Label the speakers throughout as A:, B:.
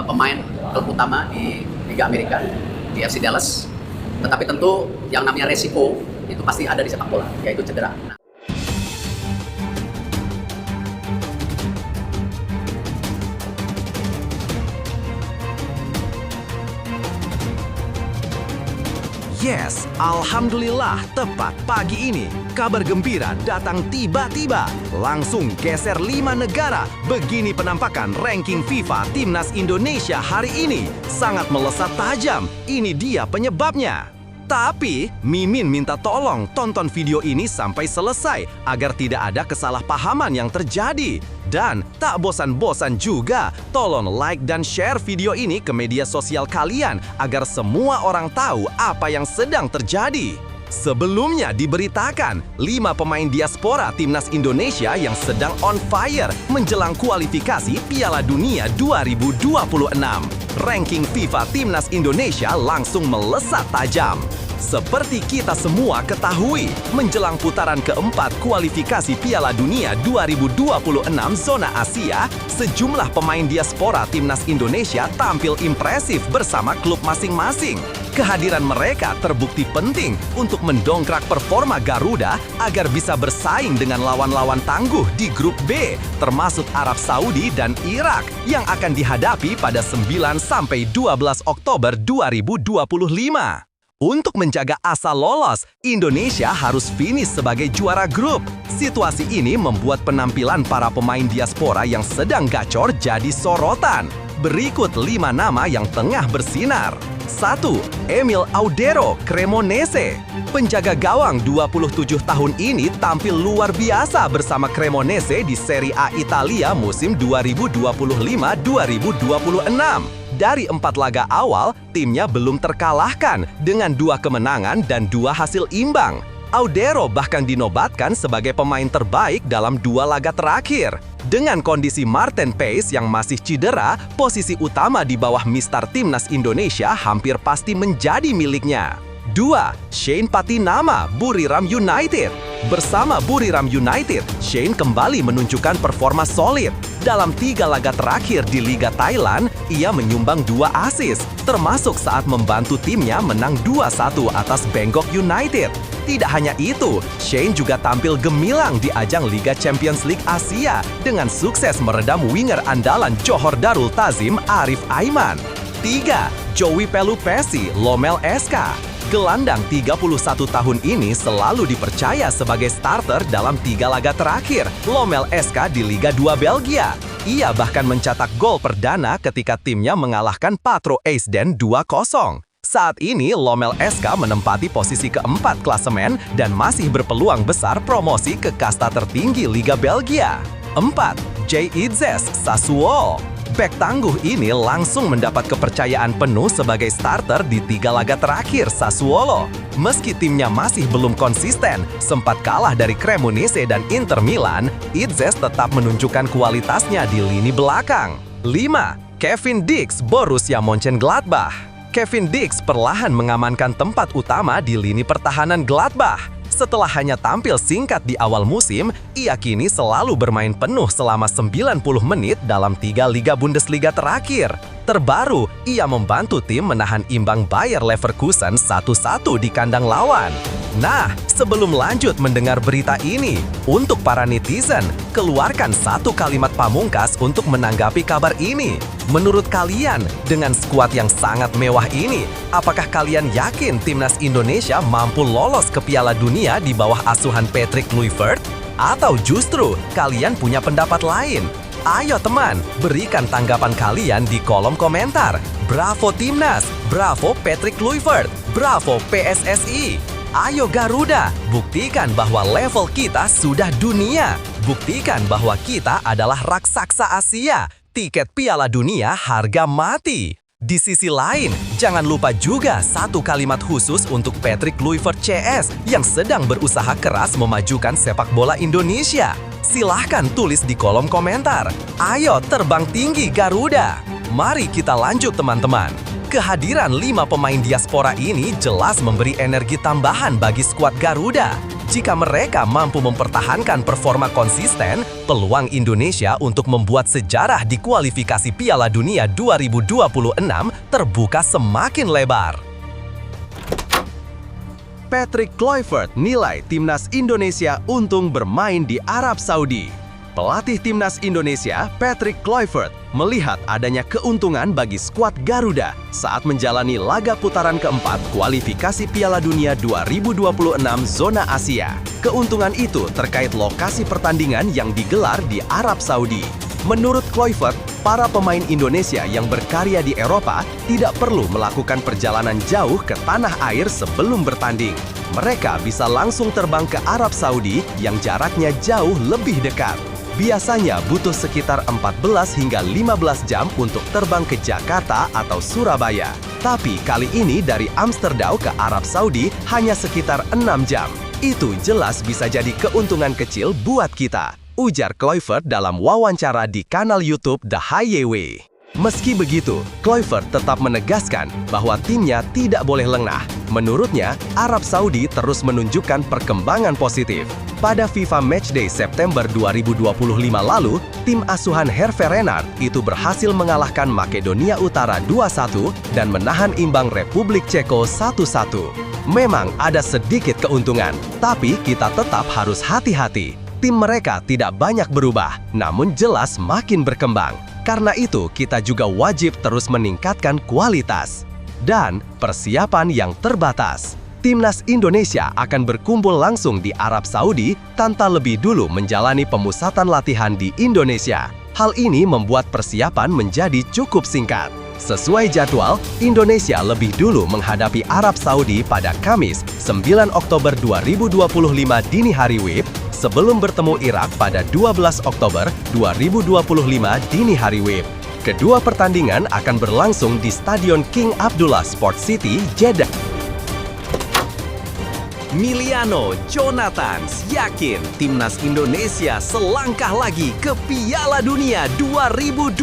A: pemain klub utama di Liga Amerika, di FC Dallas. Tetapi tentu yang namanya resiko itu pasti ada di sepak bola, yaitu cedera.
B: Yes, alhamdulillah tepat pagi ini. Kabar gembira datang tiba-tiba. Langsung geser 5 negara. Begini penampakan ranking FIFA Timnas Indonesia hari ini. Sangat melesat tajam. Ini dia penyebabnya. Tapi, Mimin minta tolong tonton video ini sampai selesai agar tidak ada kesalahpahaman yang terjadi. Dan tak bosan-bosan juga, tolong like dan share video ini ke media sosial kalian agar semua orang tahu apa yang sedang terjadi. Sebelumnya diberitakan, 5 pemain diaspora Timnas Indonesia yang sedang on fire menjelang kualifikasi Piala Dunia 2026. Ranking FIFA Timnas Indonesia langsung melesat tajam. Seperti kita semua ketahui, menjelang putaran keempat kualifikasi Piala Dunia 2026 zona Asia, sejumlah pemain diaspora Timnas Indonesia tampil impresif bersama klub masing-masing. Kehadiran mereka terbukti penting untuk mendongkrak performa Garuda agar bisa bersaing dengan lawan-lawan tangguh di grup B, termasuk Arab Saudi dan Irak yang akan dihadapi pada 9-12 Oktober 2025. Untuk menjaga asa lolos, Indonesia harus finish sebagai juara grup. Situasi ini membuat penampilan para pemain diaspora yang sedang gacor jadi sorotan. Berikut 5 nama yang tengah bersinar. 1. Emil Audero, Cremonese. Penjaga gawang 27 tahun ini tampil luar biasa bersama Cremonese di Serie A Italia musim 2025-2026. Dari 4 laga awal, timnya belum terkalahkan dengan 2 kemenangan dan 2 hasil imbang. Audero bahkan dinobatkan sebagai pemain terbaik dalam 2 laga terakhir. Dengan kondisi Marten Paes yang masih cedera, posisi utama di bawah Mistar Timnas Indonesia hampir pasti menjadi miliknya. 2. Shane Patinama, Buriram United. Bersama Buriram United, Shane kembali menunjukkan performa solid. Dalam 3 laga terakhir di Liga Thailand, ia menyumbang 2 assist, termasuk saat membantu timnya menang 2-1 atas Bangkok United. Tidak hanya itu, Shane juga tampil gemilang di ajang Liga Champions League Asia dengan sukses meredam winger andalan Johor Darul Tazim Arif Aiman. 3. Joey Pelupesi, Lomel SK. Gelandang 31 tahun ini selalu dipercaya sebagai starter dalam 3 laga terakhir Lomel SK di Liga 2 Belgia. Ia bahkan mencetak gol perdana ketika timnya mengalahkan Patro Eisden 2-0. Saat ini Lomel SK menempati posisi keempat klasemen dan masih berpeluang besar promosi ke kasta tertinggi Liga Belgia. 4. Jay Idzes, Sassuolo. Bek tangguh ini langsung mendapat kepercayaan penuh sebagai starter di 3 laga terakhir Sassuolo. Meski timnya masih belum konsisten, sempat kalah dari Cremonese dan Inter Milan, Idzes tetap menunjukkan kualitasnya di lini belakang. 5. Kevin Dix, Borussia Mönchengladbach. Kevin Dix perlahan mengamankan tempat utama di lini pertahanan Gladbach. Setelah hanya tampil singkat di awal musim, ia kini selalu bermain penuh selama 90 menit dalam 3 Liga Bundesliga terakhir. Terbaru, ia membantu tim menahan imbang Bayer Leverkusen 1-1 di kandang lawan. Nah, sebelum lanjut mendengar berita ini, untuk para netizen, keluarkan 1 kalimat pamungkas untuk menanggapi kabar ini. Menurut kalian, dengan skuad yang sangat mewah ini, apakah kalian yakin Timnas Indonesia mampu lolos ke Piala Dunia di bawah asuhan Patrick Kluivert? Atau justru kalian punya pendapat lain? Ayo teman, berikan tanggapan kalian di kolom komentar. Bravo Timnas, bravo Patrick Kluivert, bravo PSSI. Ayo Garuda, buktikan bahwa level kita sudah dunia. Buktikan bahwa kita adalah raksasa Asia. Tiket Piala Dunia harga mati. Di sisi lain, jangan lupa juga 1 kalimat khusus untuk Patrick Kluivert CS yang sedang berusaha keras memajukan sepak bola Indonesia. Silahkan tulis di kolom komentar. Ayo terbang tinggi Garuda. Mari kita lanjut teman-teman. Kehadiran 5 pemain diaspora ini jelas memberi energi tambahan bagi skuad Garuda. Jika mereka mampu mempertahankan performa konsisten, peluang Indonesia untuk membuat sejarah di kualifikasi Piala Dunia 2026 terbuka semakin lebar. Patrick Kluivert nilai timnas Indonesia untung bermain di Arab Saudi. Pelatih timnas Indonesia, Patrick Kluivert, melihat adanya keuntungan bagi skuad Garuda saat menjalani laga putaran keempat kualifikasi Piala Dunia 2026 zona Asia. Keuntungan itu terkait lokasi pertandingan yang digelar di Arab Saudi. Menurut Kluivert, para pemain Indonesia yang berkarya di Eropa tidak perlu melakukan perjalanan jauh ke tanah air sebelum bertanding. Mereka bisa langsung terbang ke Arab Saudi yang jaraknya jauh lebih dekat. Biasanya butuh sekitar 14 hingga 15 jam untuk terbang ke Jakarta atau Surabaya. Tapi kali ini dari Amsterdam ke Arab Saudi hanya sekitar 6 jam. Itu jelas bisa jadi keuntungan kecil buat kita, ujar Kluivert dalam wawancara di kanal YouTube The Highway. Meski begitu, Kluivert tetap menegaskan bahwa timnya tidak boleh lengah. Menurutnya, Arab Saudi terus menunjukkan perkembangan positif. Pada FIFA Matchday September 2025 lalu, tim asuhan Hervé Renard itu berhasil mengalahkan Makedonia Utara 2-1 dan menahan imbang Republik Ceko 1-1. Memang ada sedikit keuntungan, tapi kita tetap harus hati-hati. Tim mereka tidak banyak berubah, namun jelas makin berkembang. Karena itu, kita juga wajib terus meningkatkan kualitas dan persiapan yang terbatas. Timnas Indonesia akan berkumpul langsung di Arab Saudi tanpa lebih dulu menjalani pemusatan latihan di Indonesia. Hal ini membuat persiapan menjadi cukup singkat. Sesuai jadwal, Indonesia lebih dulu menghadapi Arab Saudi pada Kamis, 9 Oktober 2025 dini hari WIB, sebelum bertemu Irak pada 12 Oktober 2025 dini hari WIB. Kedua pertandingan akan berlangsung di Stadion King Abdullah Sports City, Jeddah. Miliano Jonathans yakin timnas Indonesia selangkah lagi ke Piala Dunia 2026.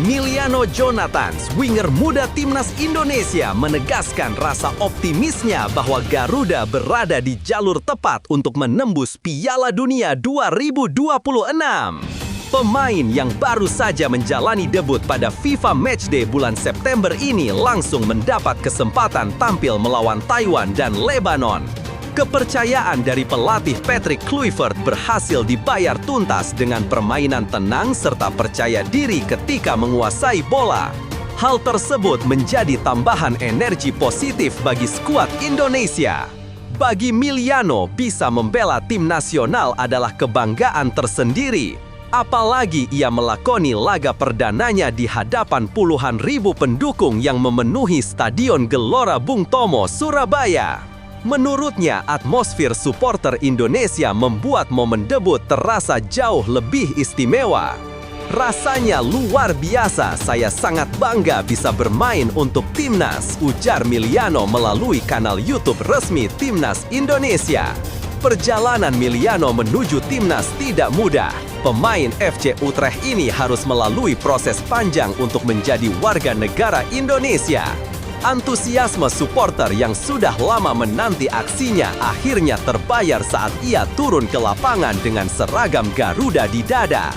B: Miliano Jonathans, winger muda timnas Indonesia, menegaskan rasa optimisnya bahwa Garuda berada di jalur tepat untuk menembus Piala Dunia 2026. Pemain yang baru saja menjalani debut pada FIFA Matchday bulan September ini langsung mendapat kesempatan tampil melawan Taiwan dan Lebanon. Kepercayaan dari pelatih Patrick Kluivert berhasil dibayar tuntas dengan permainan tenang serta percaya diri ketika menguasai bola. Hal tersebut menjadi tambahan energi positif bagi skuad Indonesia. Bagi Miliano, bisa membela tim nasional adalah kebanggaan tersendiri. Apalagi ia melakoni laga perdananya di hadapan puluhan ribu pendukung yang memenuhi Stadion Gelora Bung Tomo, Surabaya. Menurutnya, atmosfer supporter Indonesia membuat momen debut terasa jauh lebih istimewa. Rasanya luar biasa, saya sangat bangga bisa bermain untuk Timnas, ujar Miliano melalui kanal YouTube resmi Timnas Indonesia. Perjalanan Miliano menuju Timnas tidak mudah. Pemain FC Utrecht ini harus melalui proses panjang untuk menjadi warga negara Indonesia. Antusiasme supporter yang sudah lama menanti aksinya akhirnya terbayar saat ia turun ke lapangan dengan seragam Garuda di dada.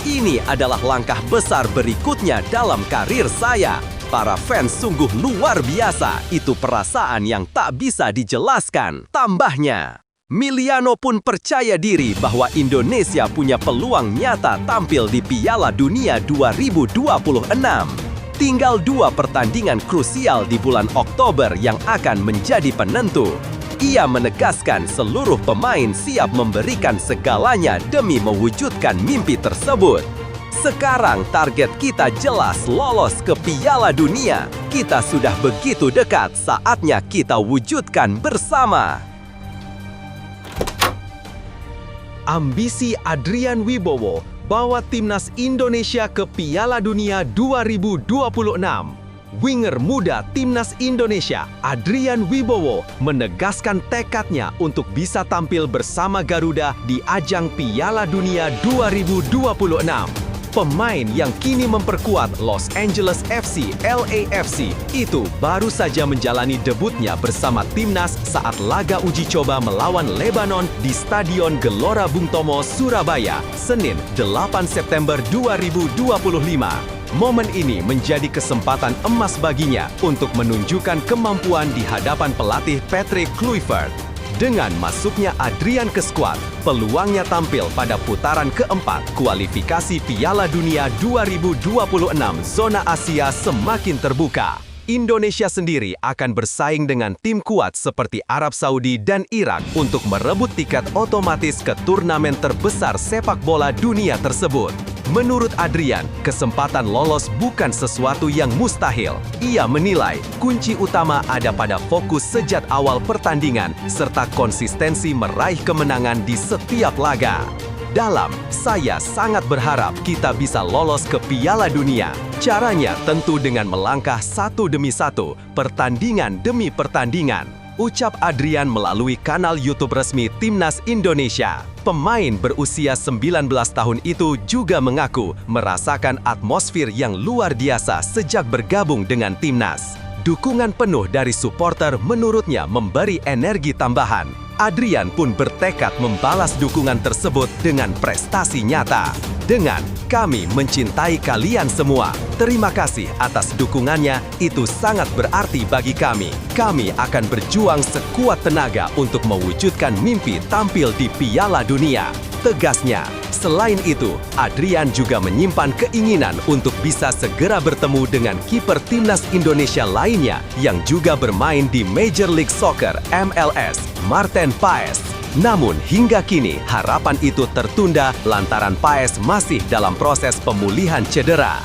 B: Ini adalah langkah besar berikutnya dalam karir saya. Para fans sungguh luar biasa, itu perasaan yang tak bisa dijelaskan, tambahnya. Miliano pun percaya diri bahwa Indonesia punya peluang nyata tampil di Piala Dunia 2026. Tinggal 2 pertandingan krusial di bulan Oktober yang akan menjadi penentu. Ia menegaskan seluruh pemain siap memberikan segalanya demi mewujudkan mimpi tersebut. Sekarang target kita jelas lolos ke Piala Dunia. Kita sudah begitu dekat, saatnya kita wujudkan bersama. Ambisi Adrian Wibowo bawa timnas Indonesia ke Piala Dunia 2026. Winger muda timnas Indonesia, Adrian Wibowo, menegaskan tekadnya untuk bisa tampil bersama Garuda di ajang Piala Dunia 2026. Pemain yang kini memperkuat Los Angeles FC LAFC itu baru saja menjalani debutnya bersama timnas saat laga uji coba melawan Lebanon di Stadion Gelora Bung Tomo, Surabaya, Senin 8 September 2025. Momen ini menjadi kesempatan emas baginya untuk menunjukkan kemampuan di hadapan pelatih Patrick Kluivert. Dengan masuknya Adrian ke skuad, peluangnya tampil pada putaran keempat kualifikasi Piala Dunia 2026 zona Asia semakin terbuka. Indonesia sendiri akan bersaing dengan tim kuat seperti Arab Saudi dan Irak untuk merebut tiket otomatis ke turnamen terbesar sepak bola dunia tersebut. Menurut Adrian, kesempatan lolos bukan sesuatu yang mustahil. Ia menilai kunci utama ada pada fokus sejak awal pertandingan serta konsistensi meraih kemenangan di setiap laga. Saya sangat berharap kita bisa lolos ke Piala Dunia. Caranya tentu dengan melangkah satu demi satu, pertandingan demi pertandingan. Ucap Adrian melalui kanal YouTube resmi Timnas Indonesia. Pemain berusia 19 tahun itu juga mengaku merasakan atmosfer yang luar biasa sejak bergabung dengan Timnas. Dukungan penuh dari supporter menurutnya memberi energi tambahan. Adrian pun bertekad membalas dukungan tersebut dengan prestasi nyata. Dengan "Kami mencintai kalian semua. Terima kasih atas dukungannya, itu sangat berarti bagi kami. Kami akan berjuang sekuat tenaga untuk mewujudkan mimpi tampil di Piala Dunia," tegasnya. Selain itu, Adrian juga menyimpan keinginan untuk bisa segera bertemu dengan kiper timnas Indonesia lainnya yang juga bermain di Major League Soccer MLS, Martin Paes. Namun hingga kini harapan itu tertunda lantaran Paes masih dalam proses pemulihan cedera.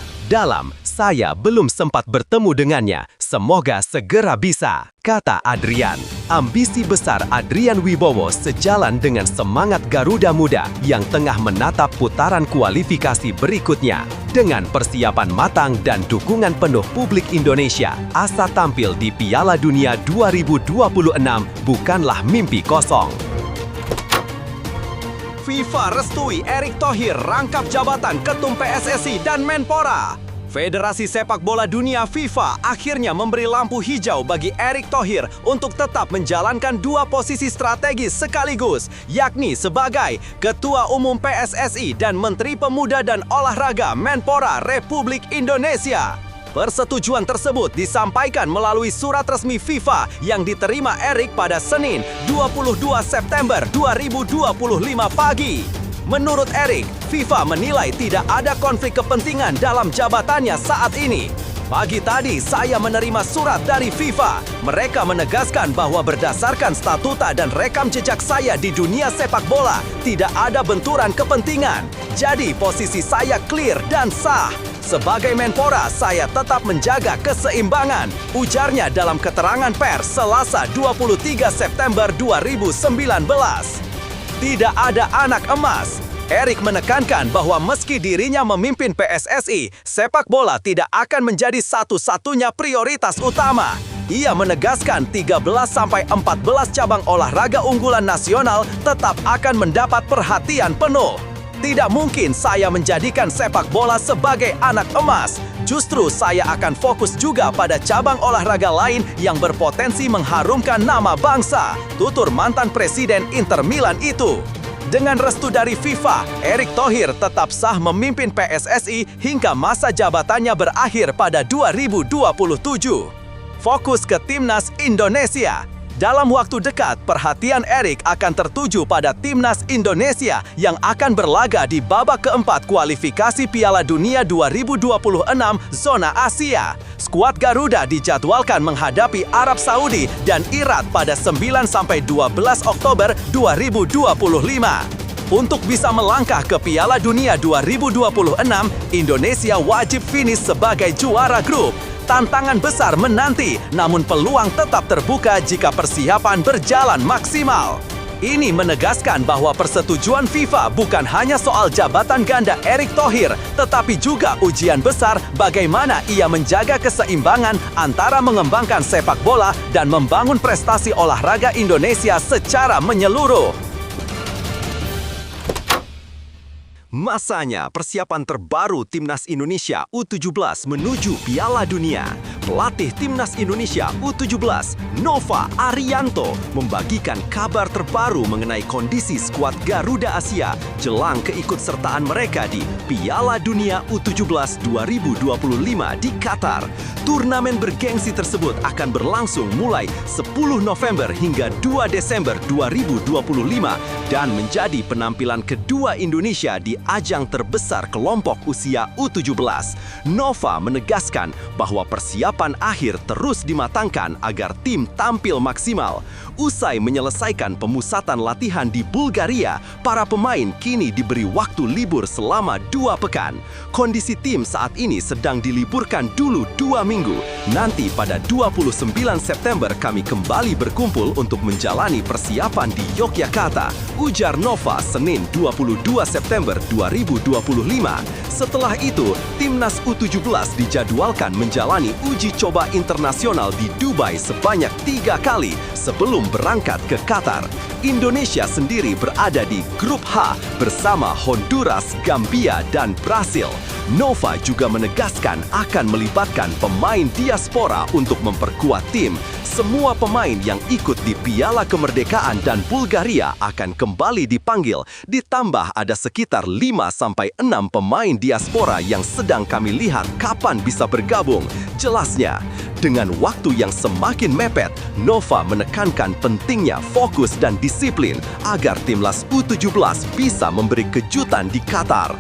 B: Saya belum sempat bertemu dengannya. Semoga segera bisa, kata Adrian. Ambisi besar Adrian Wibowo sejalan dengan semangat Garuda Muda yang tengah menatap putaran kualifikasi berikutnya. Dengan persiapan matang dan dukungan penuh publik Indonesia, asa tampil di Piala Dunia 2026 bukanlah mimpi kosong. FIFA restui Erick Thohir rangkap jabatan Ketum PSSI dan Menpora. Federasi Sepak Bola Dunia FIFA akhirnya memberi lampu hijau bagi Erick Thohir untuk tetap menjalankan dua posisi strategis sekaligus, yakni sebagai Ketua Umum PSSI dan Menteri Pemuda dan Olahraga Menpora Republik Indonesia. Persetujuan tersebut disampaikan melalui surat resmi FIFA yang diterima Erick pada Senin 22 September 2025 pagi. Menurut Erick, FIFA menilai tidak ada konflik kepentingan dalam jabatannya saat ini. Pagi tadi saya menerima surat dari FIFA. Mereka menegaskan bahwa berdasarkan statuta dan rekam jejak saya di dunia sepak bola, tidak ada benturan kepentingan. Jadi posisi saya clear dan sah. Sebagai Menpora, saya tetap menjaga keseimbangan, ujarnya dalam keterangan pers Selasa 23 September 2019. Tidak ada anak emas. Erick menekankan bahwa meski dirinya memimpin PSSI, sepak bola tidak akan menjadi satu-satunya prioritas utama. Ia menegaskan 13-14 cabang olahraga unggulan nasional tetap akan mendapat perhatian penuh. Tidak mungkin saya menjadikan sepak bola sebagai anak emas. Justru saya akan fokus juga pada cabang olahraga lain yang berpotensi mengharumkan nama bangsa, tutur mantan Presiden Inter Milan itu. Dengan restu dari FIFA, Erick Thohir tetap sah memimpin PSSI hingga masa jabatannya berakhir pada 2027. Fokus ke Timnas Indonesia. Dalam waktu dekat, perhatian Erick akan tertuju pada Timnas Indonesia yang akan berlaga di babak keempat kualifikasi Piala Dunia 2026 zona Asia. Skuad Garuda dijadwalkan menghadapi Arab Saudi dan Irak pada 9-12 Oktober 2025. Untuk bisa melangkah ke Piala Dunia 2026, Indonesia wajib finish sebagai juara grup. Tantangan besar menanti, namun peluang tetap terbuka jika persiapan berjalan maksimal. Ini menegaskan bahwa persetujuan FIFA bukan hanya soal jabatan ganda Erick Thohir, tetapi juga ujian besar bagaimana ia menjaga keseimbangan antara mengembangkan sepak bola dan membangun prestasi olahraga Indonesia secara menyeluruh. Masanya persiapan terbaru Timnas Indonesia U17 menuju Piala Dunia. Pelatih Timnas Indonesia U17, Nova Arianto, membagikan kabar terbaru mengenai kondisi skuad Garuda Asia jelang keikutsertaan mereka di Piala Dunia U17 2025 di Qatar. Turnamen bergengsi tersebut akan berlangsung mulai 10 November hingga 2 Desember 2025 dan menjadi penampilan kedua Indonesia di ajang terbesar kelompok usia U17. Nova menegaskan bahwa persiapan akhir terus dimatangkan agar tim tampil maksimal. Usai menyelesaikan pemusatan latihan di Bulgaria, para pemain kini diberi waktu libur selama 2 pekan. Kondisi tim saat ini sedang diliburkan dulu 2 minggu. Nanti pada 29 September kami kembali berkumpul untuk menjalani persiapan di Yogyakarta, ujar Nova Senin 22 September 2025. Setelah itu, Timnas U17 dijadwalkan menjalani uji coba internasional di Dubai sebanyak 3 kali sebelum berangkat ke Qatar. Indonesia sendiri berada di grup H bersama Honduras, Gambia, dan Brasil. Nova juga menegaskan akan melibatkan pemain diaspora untuk memperkuat tim. Semua pemain yang ikut di Piala Kemerdekaan dan Bulgaria akan kembali dipanggil, ditambah ada sekitar 5-6 pemain diaspora yang sedang kami lihat kapan bisa bergabung. Jelasnya, dengan waktu yang semakin mepet, Nova menekankan pentingnya fokus dan disiplin agar timnas U17 bisa memberi kejutan di Qatar.